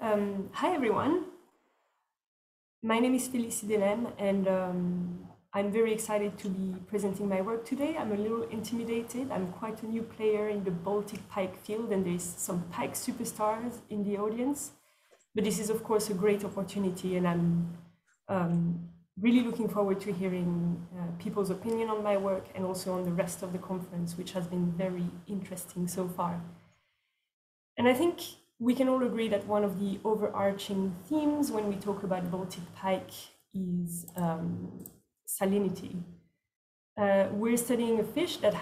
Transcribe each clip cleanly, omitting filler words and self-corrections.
Hi everyone, my name is Felicie Dhellemmes and I'm very excited to be presenting my work today. I'm a little intimidated. I'm quite a new player in the Baltic pike field and there's some pike superstars in the audience. But this is of course a great opportunity and I'm really looking forward to hearing people's opinion on my work and also on the rest of the conference, which has been very interesting so far. And I think we can all agree that one of the overarching themes when we talk about Baltic pike is salinity. We're studying a fish that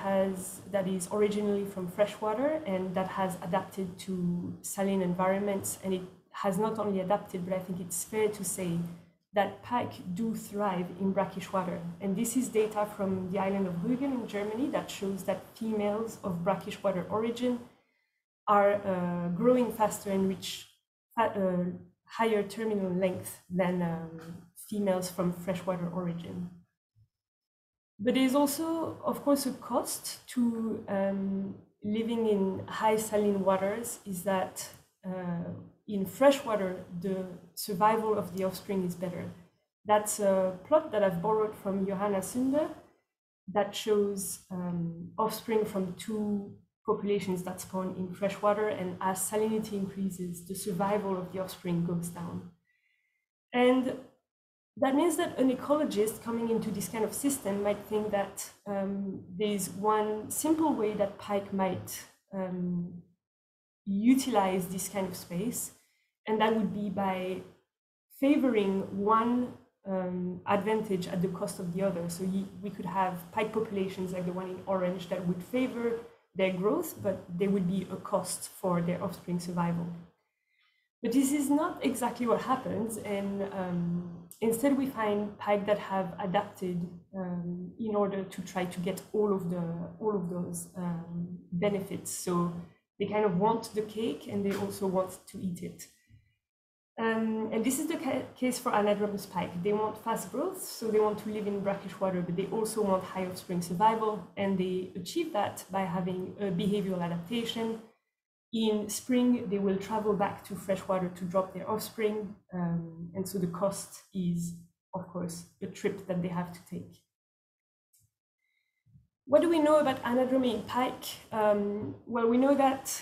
is originally from freshwater and that has adapted to saline environments, and it has not only adapted, but I think it's fair to say that pike do thrive in brackish water. And this is data from the island of Rügen in Germany that shows that females of brackish water origin are growing faster and reach higher terminal length than females from freshwater origin. But there is also, of course, a cost to living in high saline waters, is that in freshwater, the survival of the offspring is better. That's a plot that I've borrowed from Johanna Sunde that shows offspring from two populations that spawn in freshwater, and as salinity increases, the survival of the offspring goes down. And that means that an ecologist coming into this kind of system might think that there's one simple way that pike might utilize this kind of space, and that would be by favoring one advantage at the cost of the other. So we could have pike populations like the one in orange that would favor their growth, but there would be a cost for their offspring survival. But this is not exactly what happens, and instead we find pike that have adapted in order to try to get all of those benefits. So they kind of want the cake and they also want to eat it. And this is the case for anadromous pike. They want fast growth, so they want to live in brackish water, but they also want high offspring survival, and they achieve that by having a behavioral adaptation. In spring, they will travel back to freshwater to drop their offspring, and so the cost is, of course, a trip that they have to take. What do we know about anadromy in pike? Well, we know that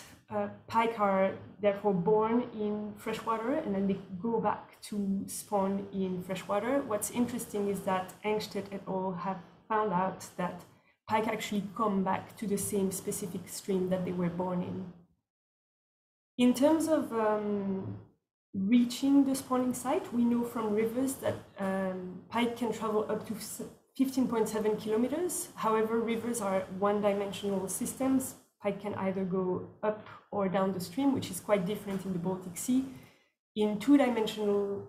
pike are therefore born in freshwater and then they go back to spawn in freshwater. What's interesting is that Engstedt et al. Have found out that pike actually come back to the same specific stream that they were born in. In terms of reaching the spawning site, we know from rivers that pike can travel up to 15.7 kilometers. However, rivers are one-dimensional systems. Pike can either go up or down the stream, which is quite different in the Baltic Sea. In two-dimensional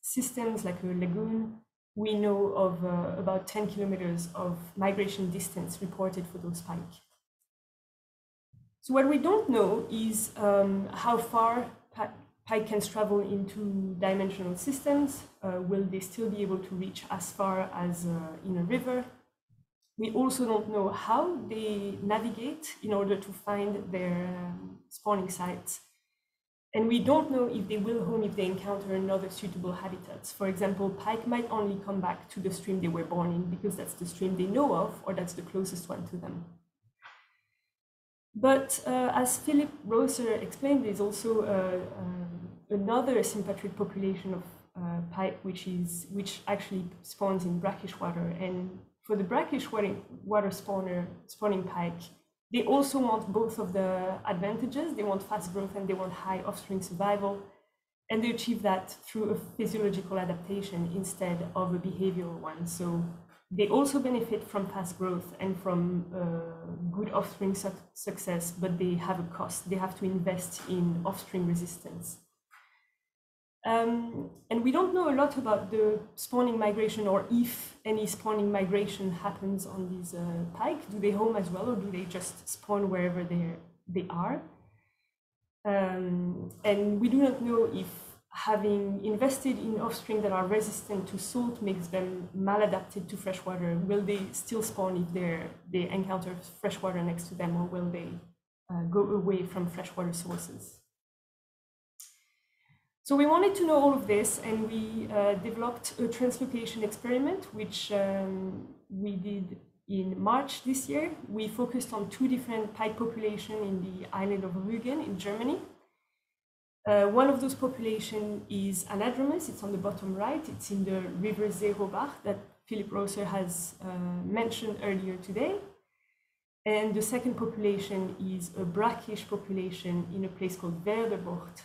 systems like a lagoon, we know of about 10 kilometers of migration distance reported for those pike. So what we don't know is how far pike can travel in two-dimensional systems. Will they still be able to reach as far as in a river? We also don't know how they navigate in order to find their spawning sites. And we don't know if they will home if they encounter another suitable habitat. For example, pike might only come back to the stream they were born in because that's the stream they know of, or that's the closest one to them. But as Philip Rosser explained, there's also another sympatric population of pike which actually spawns in brackish water. And for the brackish water spawning pike, they also want both of the advantages. They want fast growth and they want high offspring survival. And they achieve that through a physiological adaptation instead of a behavioral one. So they also benefit from fast growth and from good offspring success, but they have a cost. They have to invest in offspring resistance. And we don't know a lot about the spawning migration, or if any spawning migration happens on these pike. Do they home as well, or do they just spawn wherever they are? And we do not know if having invested in offspring that are resistant to salt makes them maladapted to freshwater. Will they still spawn if they encounter freshwater next to them, or will they go away from freshwater sources? So we wanted to know all of this, and we developed a translocation experiment, which we did in March this year. We focused on 2 different pike populations in the island of Rügen in Germany. One of those populations is Anadromous. It's on the bottom right. It's in the river Zerobach that Philip Rosser has mentioned earlier today. And the second population is a brackish population in a place called Werdebucht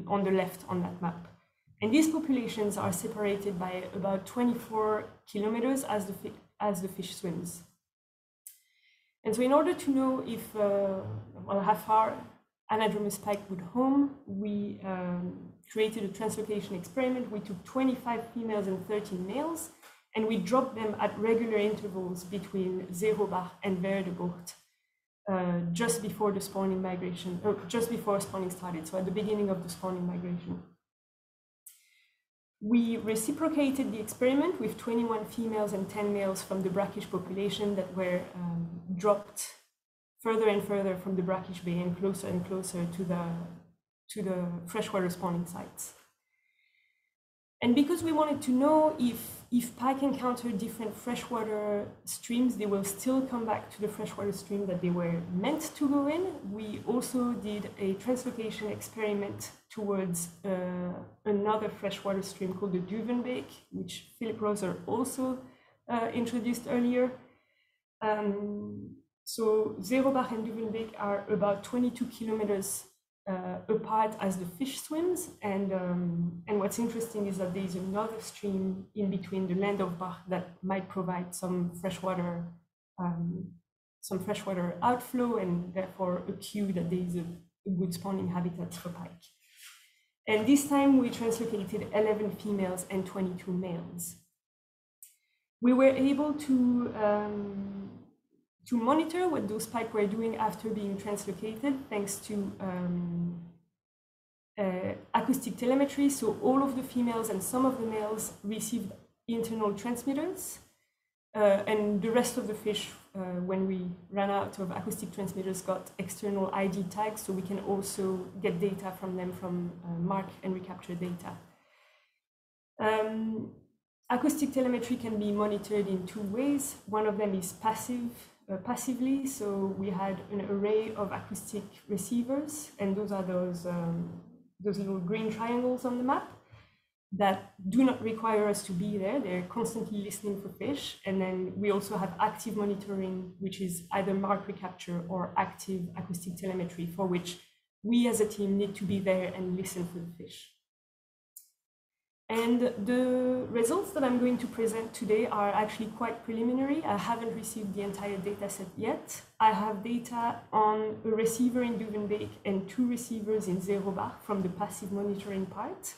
on the left on that map. And these populations are separated by about 24 kilometers as the fish swims. And so in order to know if, how far Anadromous pike would home, we created a translocation experiment. We took 25 females and 13 males, and we dropped them at regular intervals between Zerobach and Werdebucht, just before the spawning migration, just before spawning started, so at the beginning of the spawning migration. We reciprocated the experiment with 21 females and 10 males from the brackish population that were dropped further and further from the brackish bay and closer to the freshwater spawning sites. And because we wanted to know if pike encounter different freshwater streams, they will still come back to the freshwater stream that they were meant to go in, we also did a translocation experiment towards another freshwater stream called the Duvenbeek, which Philip Rosser also introduced earlier. So Zerobach and Duvenbeek are about 22 kilometers apart as the fish swims, and what's interesting is that there is another stream in between the Landorfbach that might provide some freshwater outflow, and therefore a cue that there is a good spawning habitat for pike. And this time we translocated 11 females and 22 males. We were able to monitor what those pike were doing after being translocated, thanks to acoustic telemetry. So all of the females and some of the males received internal transmitters, and the rest of the fish, when we ran out of acoustic transmitters, got external ID tags, so we can also get data from them from mark and recapture data. Acoustic telemetry can be monitored in 2 ways. One of them is passively, so we had an array of acoustic receivers, and those are those little green triangles on the map that do not require us to be there. They're constantly listening for fish. And then we also have active monitoring, which is either mark recapture or active acoustic telemetry, for which we as a team need to be there and listen for the fish. And the results that I'm going to present today are actually quite preliminary. I haven't received the entire data set yet. I have data on a receiver in Duvenbeek and 2 receivers in Zerobach from the passive monitoring part.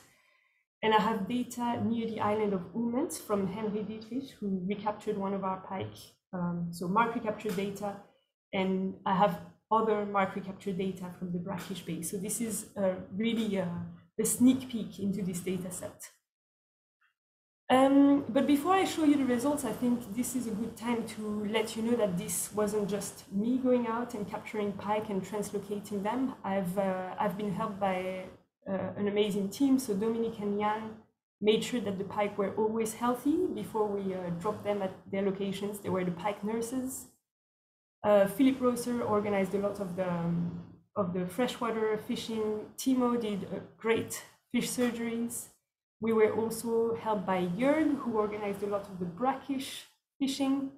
And I have data near the island of Ulment from Henry Dietrich, who recaptured one of our pike, so mark recapture data. And I have other mark recapture data from the brackish bay. So this is really a sneak peek into this data set. But before I show you the results, I think this is a good time to let you know that this wasn't just me going out and capturing pike and translocating them. I've been helped by an amazing team. So Dominique and Jan made sure that the pike were always healthy before we dropped them at their locations. They were the pike nurses. Philip Rosser organized a lot of the freshwater fishing. Timo did great fish surgeries. We were also helped by Jörg, who organized a lot of the brackish fishing.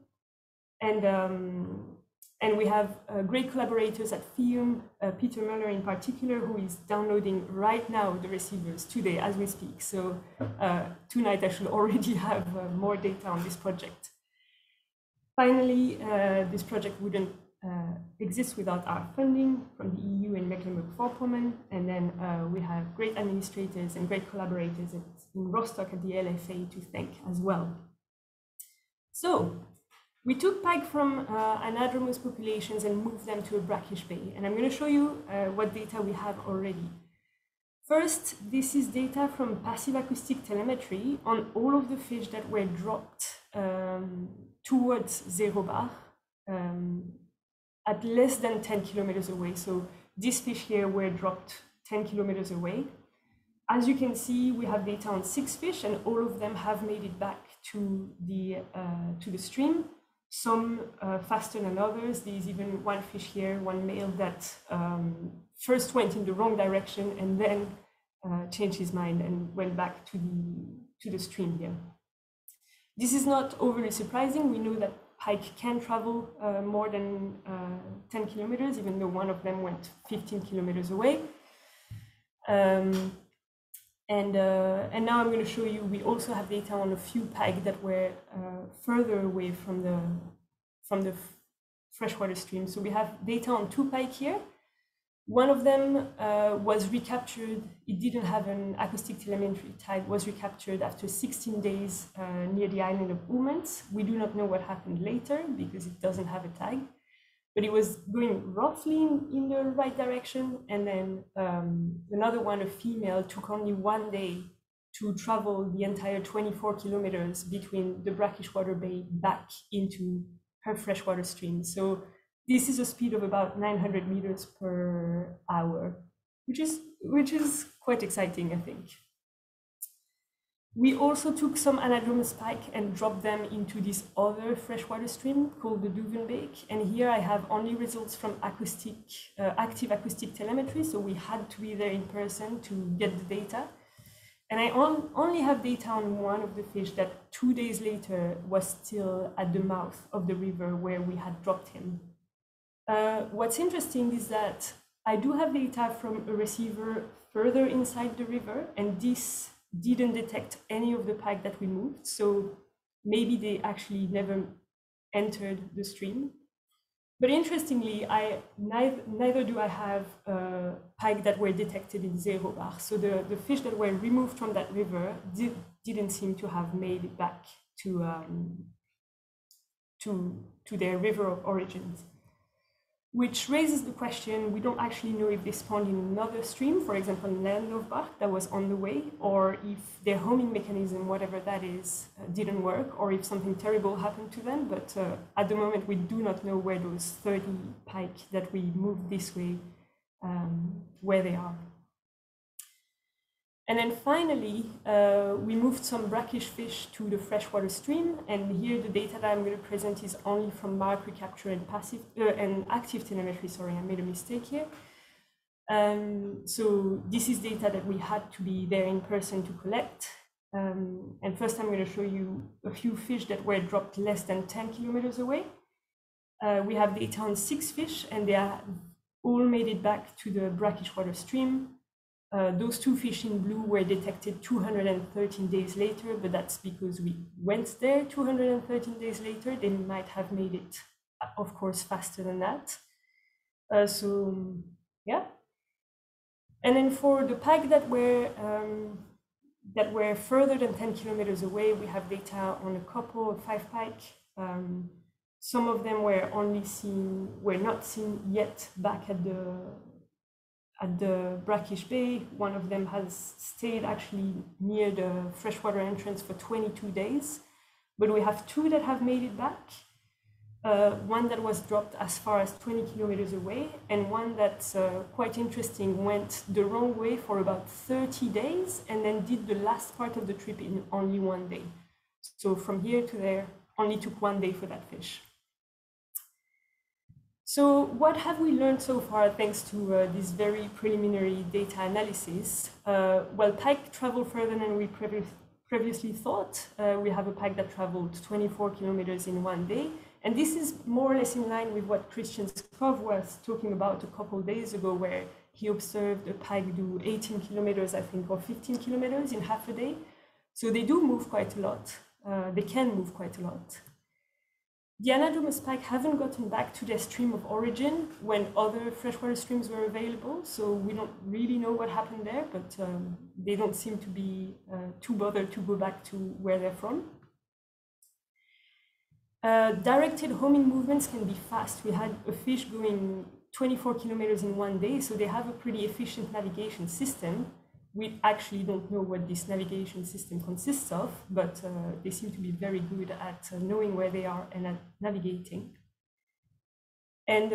And we have great collaborators at FIUM, Peter Muller in particular, who is downloading right now the receivers today as we speak. So tonight I should already have more data on this project. Finally, this project wouldn't exist without our funding from the EU and Mecklenburg-Vorpommern. And then we have great administrators and great collaborators in Rostock at the LFA to thank as well. So we took pike from anadromous populations and moved them to a brackish bay. And I'm going to show you what data we have already. First, this is data from passive acoustic telemetry on all of the fish that were dropped towards Zerobach at less than 10 kilometers away. So these fish here were dropped 10 kilometers away. As you can see, we have data on 6 fish, and all of them have made it back to the stream. Some faster than others. There's even one fish here, one male, that first went in the wrong direction and then changed his mind and went back to the stream here. This is not overly surprising. We know that pike can travel more than 10 kilometers, even though one of them went 15 kilometers away. And now I'm going to show you, we also have data on a few pike that were further away from the freshwater stream. So we have data on 2 pike here. One of them was recaptured. It didn't have an acoustic telemetry tag, was recaptured after 16 days near the island of Umans. We do not know what happened later because it doesn't have a tag, but it was going roughly in the right direction. And then another one, a female, took only 1 day to travel the entire 24 kilometers between the brackish water bay back into her freshwater stream. So this is a speed of about 900 meters per hour, which is quite exciting, I think. We also took some anadromous pike and dropped them into this other freshwater stream called the Novemeber. And here I have only results from active acoustic telemetry. So we had to be there in person to get the data. And I only have data on one of the fish that 2 days later was still at the mouth of the river where we had dropped him. What's interesting is that I do have data from a receiver further inside the river, and this didn't detect any of the pike that we moved. So maybe they actually never entered the stream. But interestingly, neither do I have pike that were detected in zero bar. So the fish that were removed from that river didn't seem to have made it back to their river of origins. Which raises the question, we don't actually know if they spawned in another stream, for example, Novemeber, that was on the way, or if their homing mechanism, whatever that is, didn't work, or if something terrible happened to them. But at the moment, we do not know where those 30 pike that we moved this way, where they are. And then finally, we moved some brackish fish to the freshwater stream. And here the data that I'm going to present is only from mark recapture and active telemetry. Sorry, I made a mistake here. So this is data that we had to be there in person to collect. And first I'm going to show you a few fish that were dropped less than 10 kilometers away. We have data on 6 fish, and they are all made it back to the brackish water stream. Those 2 fish in blue were detected 213 days later, but that's because we went there 213 days later. They might have made it, of course, faster than that. So, yeah. And then for the pike that were further than 10 kilometers away, we have data on a couple of 5 pike. Some of them were not seen yet back at the brackish bay. One of them has stayed actually near the freshwater entrance for 22 days, but we have 2 that have made it back. One that was dropped as far as 20 kilometers away, and one that's quite interesting, went the wrong way for about 30 days and then did the last part of the trip in only 1 day. So from here to there, only took 1 day for that fish. So what have we learned so far thanks to this very preliminary data analysis? Well, pike travel further than we previously thought. We have a pike that traveled 24 kilometers in 1 day. And this is more or less in line with what Christian Skov was talking about a couple of days ago, where he observed a pike do 18 kilometers, I think, or 15 kilometers in half a day. So they do move quite a lot. They can move quite a lot. The anadromous pike haven't gotten back to their stream of origin when other freshwater streams were available, so we don't really know what happened there, but they don't seem to be too bothered to go back to where they're from. Directed homing movements can be fast. We had a fish going 24 kilometers in 1 day, so they have a pretty efficient navigation system. We actually don't know what this navigation system consists of, but they seem to be very good at knowing where they are and at navigating. And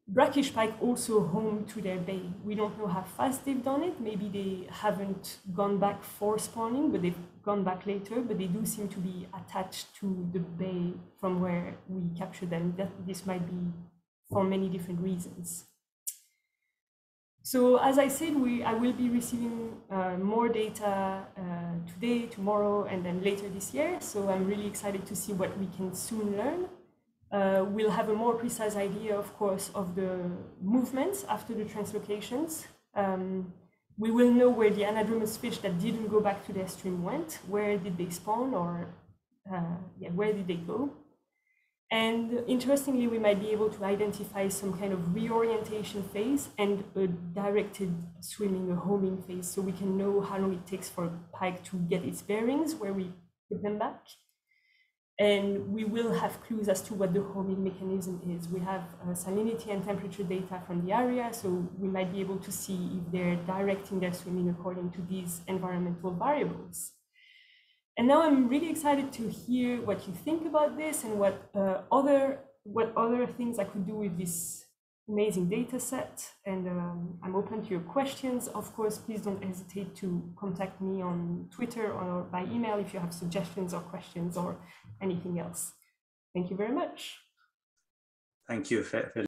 Brackish pike also home to their bay. We don't know how fast they've done it. Maybe they haven't gone back for spawning, but they've gone back later, but they do seem to be attached to the bay from where we capture them. This might be for many different reasons. So as I said, I will be receiving more data today, tomorrow, and then later this year. So I'm really excited to see what we can soon learn. We'll have a more precise idea, of course, of the movements after the translocations. We will know where the anadromous fish that didn't go back to their stream went, where did they spawn, or where did they go? And interestingly, we might be able to identify some kind of reorientation phase and a directed swimming, a homing phase, so we can know how long it takes for a pike to get its bearings, where we put them back. And we will have clues as to what the homing mechanism is. We have salinity and temperature data from the area, so we might be able to see if they're directing their swimming according to these environmental variables. And now I'm really excited to hear what you think about this and what other things I could do with this amazing data set. And I'm open to your questions. Of course, please don't hesitate to contact me on Twitter or by email if you have suggestions or questions or anything else. Thank you very much. Thank you,